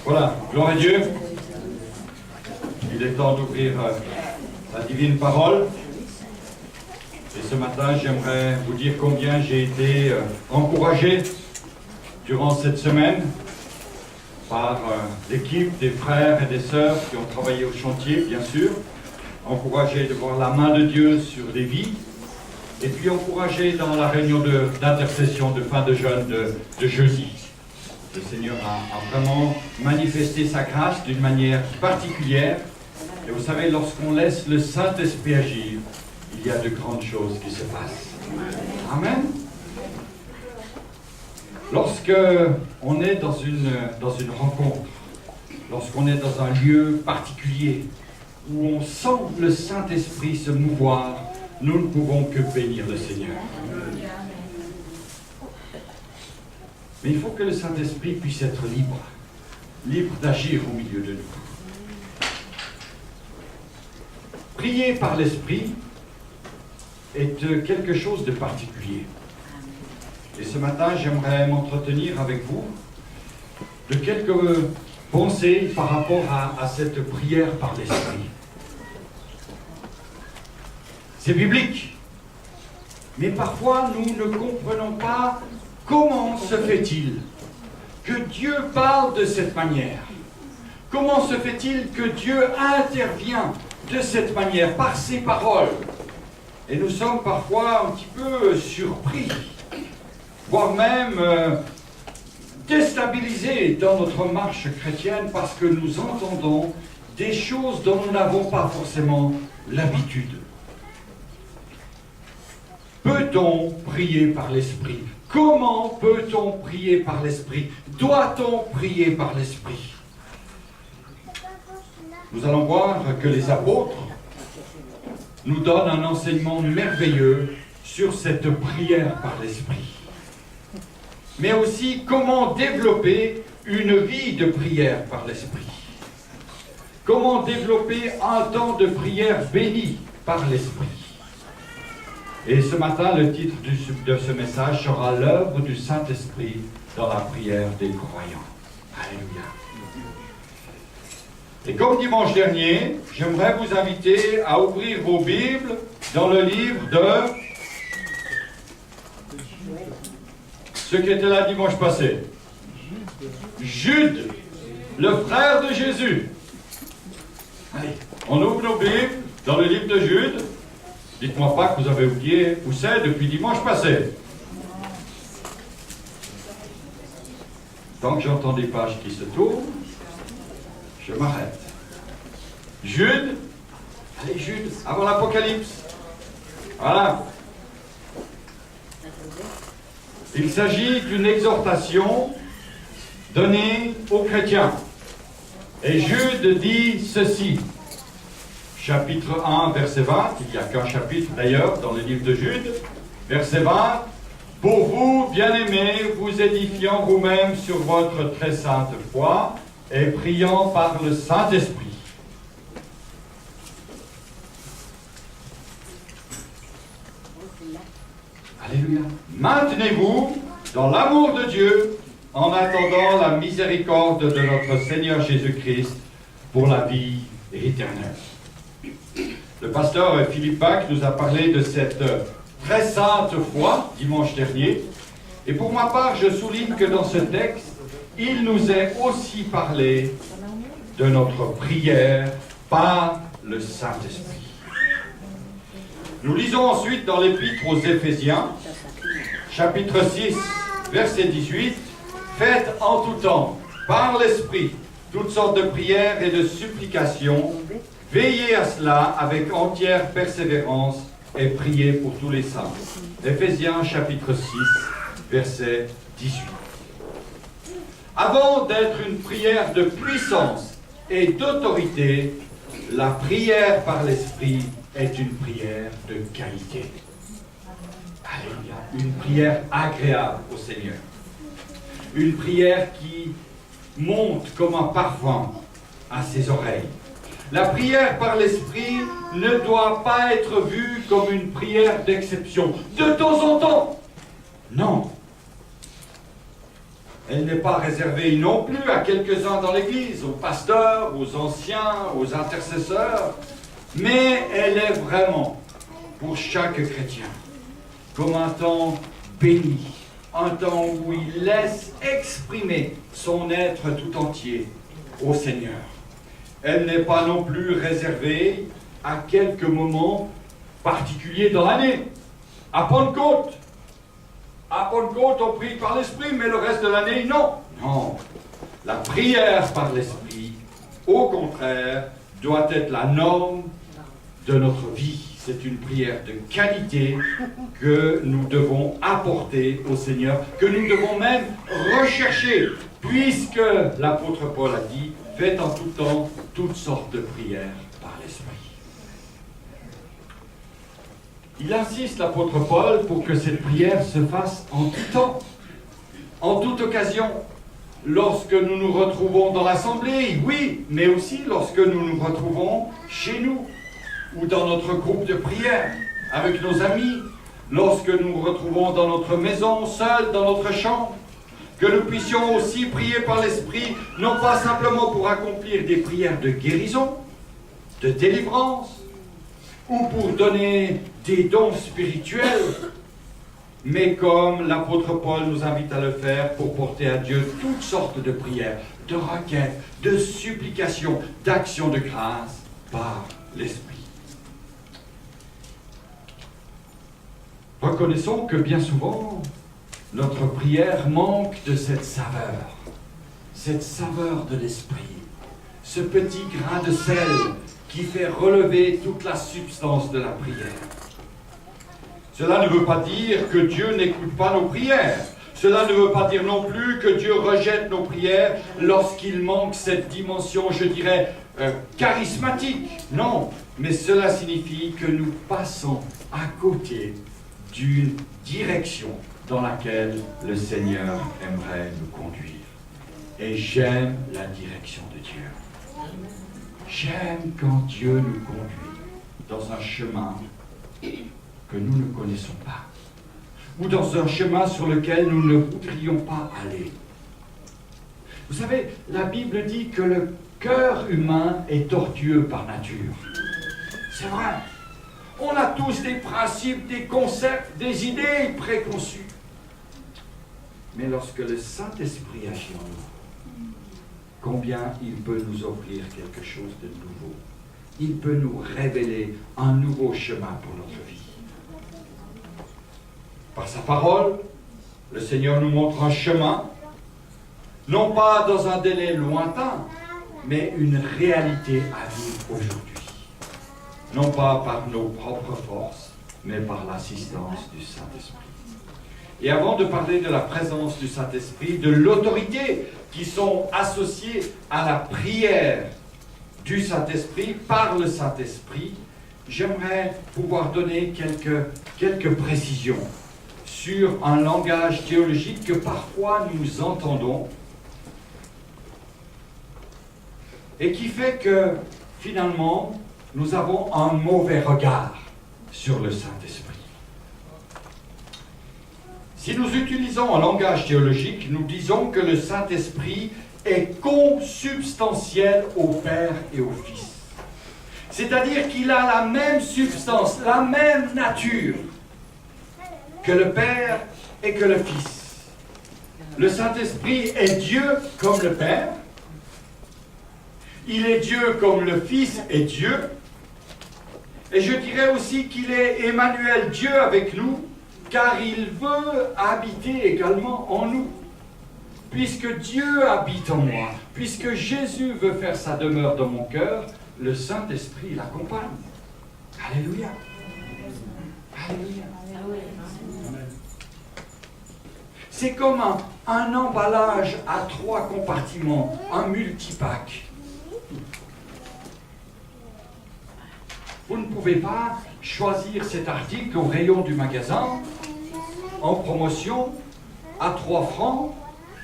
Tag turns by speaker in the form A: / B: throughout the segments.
A: Voilà, gloire à Dieu. Il est temps d'ouvrir la divine parole. Et ce matin, j'aimerais vous dire combien j'ai été encouragé durant cette semaine par l'équipe des frères et des sœurs qui ont travaillé au chantier, bien sûr. Encouragé de voir la main de Dieu sur les vies. Et puis encouragé dans la réunion d'intercession de fin de jeûne de jeudi. Le Seigneur a vraiment manifesté sa grâce d'une manière particulière. Et vous savez, lorsqu'on laisse le Saint-Esprit agir, il y a de grandes choses qui se passent. Amen. Lorsque on est dans une rencontre, lorsqu'on est dans un lieu particulier, où on sent le Saint-Esprit se mouvoir, nous ne pouvons que bénir le Seigneur. Mais il faut que le Saint-Esprit puisse être libre d'agir au milieu de nous. Prier par l'Esprit est quelque chose de particulier. Et ce matin, j'aimerais m'entretenir avec vous de quelques pensées par rapport à cette prière par l'Esprit. C'est biblique, mais parfois nous ne comprenons pas comment se fait-il que Dieu parle de cette manière. Comment se fait-il que Dieu intervient de cette manière, par ses paroles? Et nous sommes parfois un petit peu surpris, voire même déstabilisés dans notre marche chrétienne parce que nous entendons des choses dont nous n'avons pas forcément l'habitude. Peut-on prier par l'Esprit? Comment peut-on prier par l'Esprit? Doit-on prier par l'Esprit? Nous allons voir que les apôtres nous donnent un enseignement merveilleux sur cette prière par l'Esprit. Mais aussi comment développer une vie de prière par l'Esprit. Comment développer un temps de prière béni par l'Esprit. Et ce matin, le titre de ce message sera « L'œuvre du Saint-Esprit dans la prière des croyants ». Alléluia. Et comme dimanche dernier, j'aimerais vous inviter à ouvrir vos Bibles dans le livre de ceux qui étaient là dimanche passé. Jude, le frère de Jésus. Allez, on ouvre nos Bibles dans le livre de Jude. Dites-moi pas que vous avez oublié où c'est depuis dimanche passé. Tant que j'entends des pages qui se tournent, je m'arrête. Jude, allez Jude, avant l'Apocalypse. Voilà. Il s'agit d'une exhortation donnée aux chrétiens. Et Jude dit ceci. Chapitre 1, verset 20, il n'y a qu'un chapitre d'ailleurs dans le livre de Jude, verset 20, « Pour vous, bien-aimés, vous édifiant vous-même sur votre très sainte foi et priant par le Saint-Esprit. » Alléluia. « Maintenez-vous dans l'amour de Dieu en attendant la miséricorde de notre Seigneur Jésus-Christ pour la vie éternelle. » Le pasteur Philippe Bach nous a parlé de cette très sainte foi dimanche dernier. Et pour ma part, je souligne que dans ce texte, il nous est aussi parlé de notre prière par le Saint-Esprit. Nous lisons ensuite dans l'Épître aux Éphésiens, chapitre 6, verset 18, « Faites en tout temps, par l'Esprit, toutes sortes de prières et de supplications, veillez à cela avec entière persévérance et priez pour tous les saints. » Éphésiens chapitre 6, verset 18. Avant d'être une prière de puissance et d'autorité, la prière par l'Esprit est une prière de qualité. Alléluia. Une prière agréable au Seigneur. Une prière qui monte comme un parfum à ses oreilles. La prière par l'Esprit ne doit pas être vue comme une prière d'exception, de temps en temps. Non. Elle n'est pas réservée non plus à quelques-uns dans l'Église, aux pasteurs, aux anciens, aux intercesseurs, mais elle est vraiment pour chaque chrétien comme un temps béni, un temps où il laisse exprimer son être tout entier au Seigneur. Elle n'est pas non plus réservée à quelques moments particuliers dans l'année. À Pentecôte, on prie par l'Esprit, mais le reste de l'année, non. Non. La prière par l'Esprit, au contraire, doit être la norme de notre vie. C'est une prière de qualité que nous devons apporter au Seigneur, que nous devons même rechercher, puisque l'apôtre Paul a dit, faites en tout temps toutes sortes de prières par l'Esprit. Il insiste, l'apôtre Paul, pour que cette prière se fasse en tout temps, en toute occasion, lorsque nous nous retrouvons dans l'assemblée, oui, mais aussi lorsque nous nous retrouvons chez nous, ou dans notre groupe de prière, avec nos amis, lorsque nous nous retrouvons dans notre maison, seuls, dans notre chambre, que nous puissions aussi prier par l'Esprit, non pas simplement pour accomplir des prières de guérison, de délivrance, ou pour donner des dons spirituels, mais comme l'apôtre Paul nous invite à le faire pour porter à Dieu toutes sortes de prières, de requêtes, de supplications, d'actions de grâce par l'Esprit. Reconnaissons que bien souvent, notre prière manque de cette saveur de l'Esprit, ce petit grain de sel qui fait relever toute la substance de la prière. Cela ne veut pas dire que Dieu n'écoute pas nos prières. Cela ne veut pas dire non plus que Dieu rejette nos prières lorsqu'il manque cette dimension, je dirais, charismatique. Non, mais cela signifie que nous passons à côté d'une direction dans laquelle le Seigneur aimerait nous conduire. Et j'aime la direction de Dieu. J'aime quand Dieu nous conduit dans un chemin que nous ne connaissons pas, ou dans un chemin sur lequel nous ne voudrions pas aller. Vous savez, la Bible dit que le cœur humain est tortueux par nature. C'est vrai. On a tous des principes, des concepts, des idées préconçues. Mais lorsque le Saint-Esprit agit en nous, combien il peut nous offrir quelque chose de nouveau. Il peut nous révéler un nouveau chemin pour notre vie. Par sa parole, le Seigneur nous montre un chemin, non pas dans un délai lointain, mais une réalité à vivre aujourd'hui. Non pas par nos propres forces, mais par l'assistance du Saint-Esprit. Et avant de parler de la présence du Saint-Esprit, de l'autorité qui sont associées à la prière du Saint-Esprit, par le Saint-Esprit, j'aimerais pouvoir donner quelques précisions sur un langage théologique que parfois nous entendons et qui fait que, finalement, nous avons un mauvais regard sur le Saint-Esprit. Si nous utilisons un langage théologique, nous disons que le Saint-Esprit est consubstantiel au Père et au Fils. C'est-à-dire qu'il a la même substance, la même nature que le Père et que le Fils. Le Saint-Esprit est Dieu comme le Père. Il est Dieu comme le Fils est Dieu. Et je dirais aussi qu'il est Emmanuel, Dieu avec nous, car il veut habiter également en nous. Puisque Dieu habite en moi, puisque Jésus veut faire sa demeure dans mon cœur, le Saint-Esprit l'accompagne. Alléluia. Alléluia. C'est comme un emballage à 3 compartiments, un multipack. Vous ne pouvez pas choisir cet article au rayon du magasin, en promotion, à 3 francs,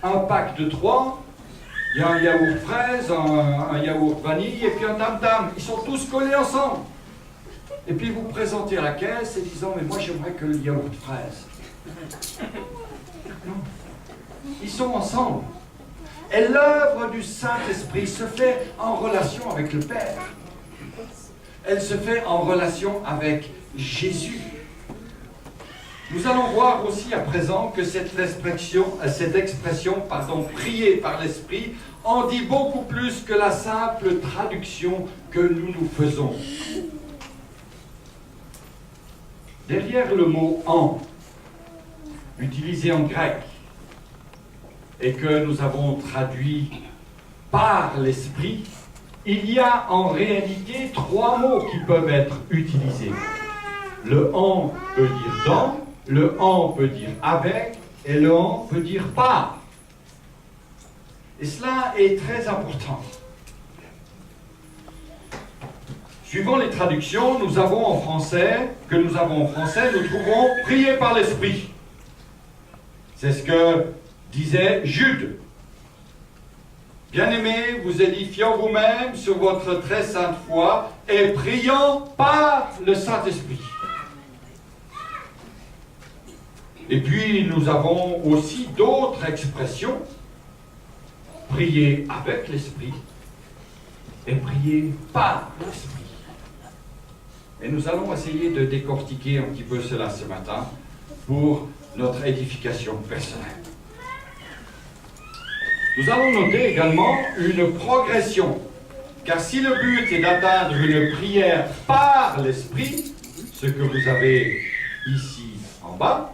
A: un pack de 3, il y a un yaourt fraise, un yaourt vanille et puis un tam-tam. Ils sont tous collés ensemble. Et puis vous présentez à la caisse et disant, mais moi j'aimerais que le yaourt fraise. Non. Ils sont ensemble. Et l'œuvre du Saint-Esprit se fait en relation avec le Père. Elle se fait en relation avec Jésus. Nous allons voir aussi à présent que cette expression, prier par l'Esprit, en dit beaucoup plus que la simple traduction que nous faisons. Derrière le mot « en », utilisé en grec, et que nous avons traduit par l'Esprit, il y a en réalité 3 mots qui peuvent être utilisés. Le « en » peut dire « dans », le « en » peut dire « avec » et le « en » peut dire « par ». Et cela est très important. Suivant les traductions nous trouvons en français, nous trouvons « prier par l'Esprit ». C'est ce que disait Jude. Bien-aimés, vous édifiant vous-même sur votre très sainte foi et priant par le Saint-Esprit. Et puis, nous avons aussi d'autres expressions. Prier avec l'Esprit et prier par l'Esprit. Et nous allons essayer de décortiquer un petit peu cela ce matin pour notre édification personnelle. Nous allons noter également une progression, car si le but est d'atteindre une prière par l'Esprit, ce que vous avez ici en bas,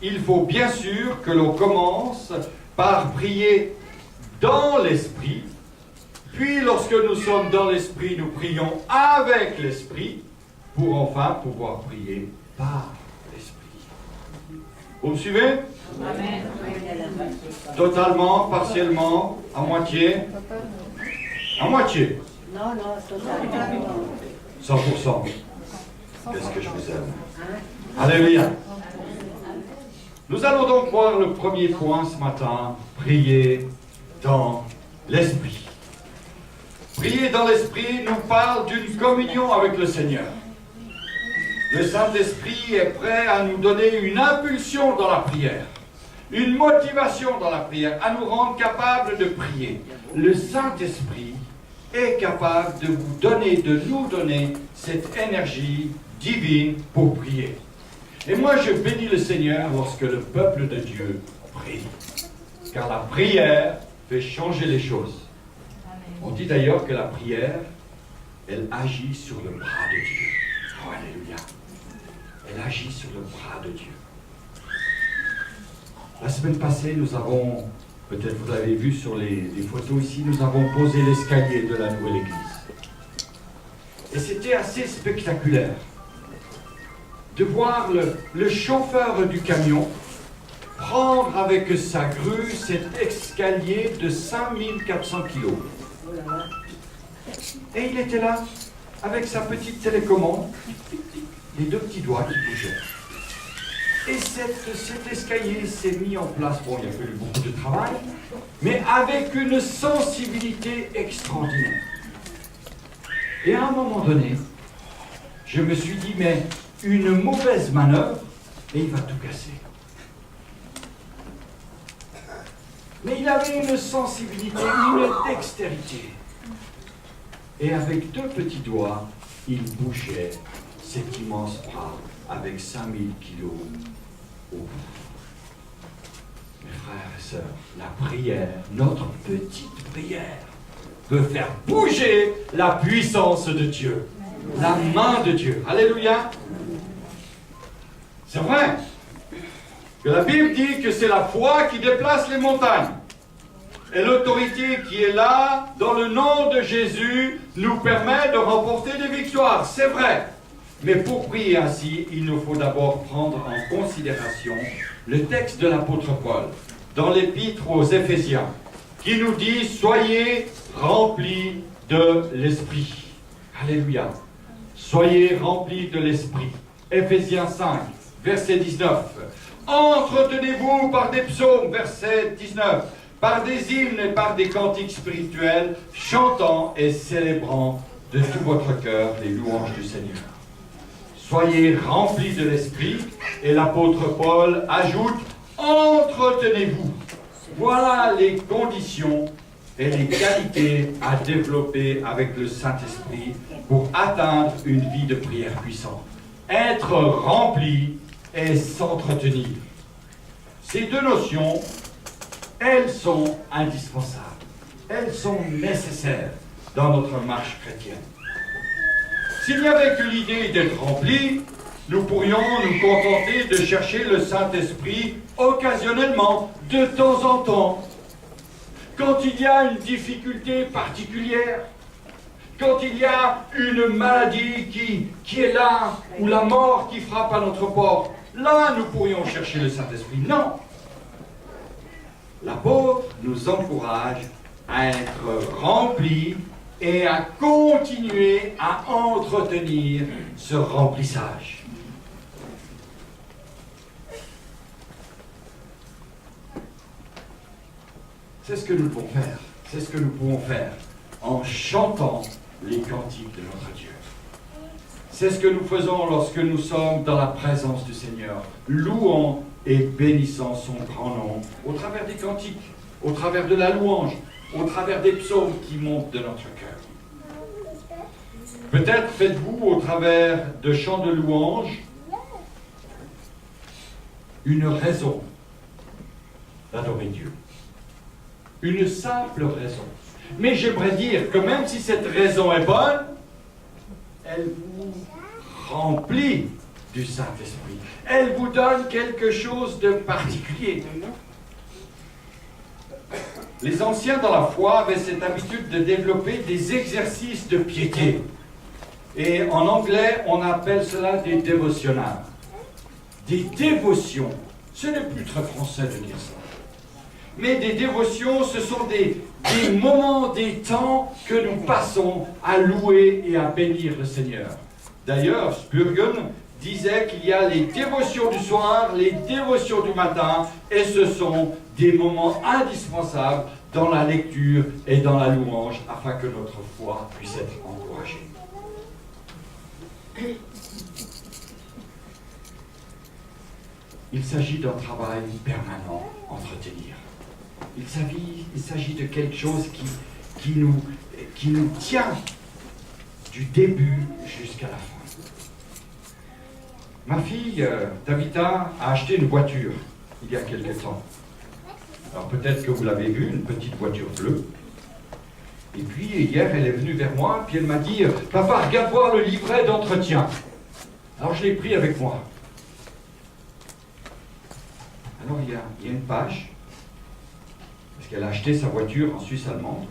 A: il faut bien sûr que l'on commence par prier dans l'Esprit, puis lorsque nous sommes dans l'Esprit, nous prions avec l'Esprit, pour enfin pouvoir prier par l'Esprit. Vous me suivez?
B: Amen.
A: Totalement, partiellement, à moitié? À moitié?
B: Non, totalement.
A: 100%. Qu'est-ce que je vous aime? Alléluia. Nous allons donc voir le premier point ce matin, prier dans l'Esprit. Prier dans l'Esprit nous parle d'une communion avec le Seigneur. Le Saint-Esprit est prêt à nous donner une impulsion dans la prière, une motivation dans la prière, à nous rendre capables de prier. Le Saint-Esprit est capable de nous donner cette énergie divine pour prier. Et moi, je bénis le Seigneur lorsque le peuple de Dieu prie. Car la prière fait changer les choses. On dit d'ailleurs que la prière, elle agit sur le bras de Dieu. Oh, alléluia. Elle agit sur le bras de Dieu. La semaine passée, nous avons, peut-être vous l'avez vu sur les photos ici, nous avons posé l'escalier de la nouvelle église. Et c'était assez spectaculaire de voir le chauffeur du camion prendre avec sa grue cet escalier de 5400 kilos. Et il était là, avec sa petite télécommande, les 2 petits doigts qui bougeaient. Et cet escalier s'est mis en place. Bon, il a fallu beaucoup de travail, mais avec une sensibilité extraordinaire. Et à un moment donné, je me suis dit, mais une mauvaise manœuvre, et il va tout casser. Mais il avait une sensibilité, une dextérité. Et avec 2 petits doigts, il bougeait cet immense bras avec 5000 kilos au bout. Mes frères et sœurs, la prière, notre petite prière, peut faire bouger la puissance de Dieu, la main de Dieu. Alléluia. C'est vrai que la Bible dit que c'est la foi qui déplace les montagnes. Et l'autorité qui est là, dans le nom de Jésus, nous permet de remporter des victoires. C'est vrai. Mais pour prier ainsi, il nous faut d'abord prendre en considération le texte de l'apôtre Paul, dans l'épître aux Éphésiens, qui nous dit « Soyez remplis de l'Esprit ». Alléluia. Soyez remplis de l'Esprit. Éphésiens 5, verset 19. Entretenez-vous par des psaumes, verset 19, par des hymnes et par des cantiques spirituels, chantant et célébrant de tout votre cœur les louanges du Seigneur. Soyez remplis de l'Esprit, et l'apôtre Paul ajoute, Entretenez-vous. Voilà les conditions et les qualités à développer avec le Saint-Esprit pour atteindre une vie de prière puissante. Être rempli et s'entretenir. Ces deux notions, elles sont indispensables. Elles sont nécessaires dans notre marche chrétienne. S'il n'y avait que l'idée d'être rempli, nous pourrions nous contenter de chercher le Saint-Esprit occasionnellement, de temps en temps. Quand il y a une difficulté particulière, quand il y a une maladie qui est là, ou la mort qui frappe à notre porte, là nous pourrions chercher le Saint-Esprit. Non! L'apôtre nous encourage à être remplis et à continuer à entretenir ce remplissage. C'est ce que nous devons faire. C'est ce que nous pouvons faire en chantant les cantiques de notre Dieu. C'est ce que nous faisons lorsque nous sommes dans la présence du Seigneur, louant et bénissant son grand nom au travers des cantiques, au travers de la louange, au travers des psaumes qui montent de notre cœur. Peut-être faites-vous au travers de chants de louange une raison d'adorer Dieu. Une simple raison. Mais j'aimerais dire que même si cette raison est bonne, elle vous remplit du Saint-Esprit. Elle vous donne quelque chose de particulier. Les anciens dans la foi avaient cette habitude de développer des exercices de piété. Et en anglais, on appelle cela des dévotionnaires. Des dévotions. Ce n'est plus très français de dire ça. Mais des dévotions, ce sont des moments, des temps que nous passons à louer et à bénir le Seigneur. D'ailleurs, Spurgeon disait qu'il y a les dévotions du soir, les dévotions du matin, et ce sont des moments indispensables dans la lecture et dans la louange, afin que notre foi puisse être encouragée. Il s'agit d'un travail permanent, entretenir. Il s'agit de quelque chose qui nous tient du début jusqu'à la fin. Ma fille, Tabitha, a acheté une voiture il y a quelque temps. Alors peut-être que vous l'avez vue, une petite voiture bleue. Et puis hier, elle est venue vers moi, puis elle m'a dit « Papa, regarde voir le livret d'entretien. » Alors je l'ai pris avec moi. Alors il y a une page, parce qu'elle a acheté sa voiture en Suisse allemande.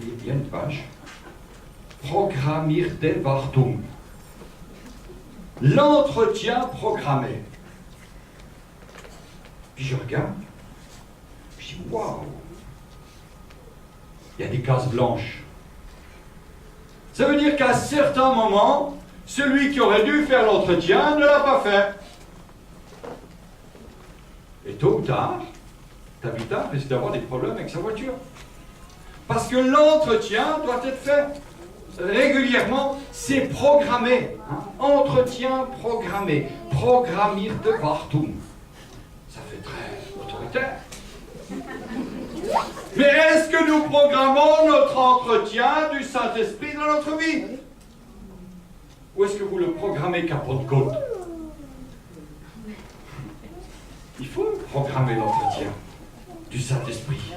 A: Il y a une page. Programmierte Wartung. L'entretien programmé. Puis je regarde, je dis waouh! Il y a des cases blanches. Ça veut dire qu'à certains moments, celui qui aurait dû faire l'entretien ne l'a pas fait. Et tôt ou tard, Tabitha risque d'avoir des problèmes avec sa voiture. Parce que l'entretien doit être fait régulièrement, c'est programmé. Hein? Entretien programmé. Programmierte Wartung. Ça fait très autoritaire. Mais est-ce que nous programmons notre entretien du Saint-Esprit dans notre vie? Ou est-ce que vous le programmez qu'à Pentecôte? Il faut programmer l'entretien du Saint-Esprit.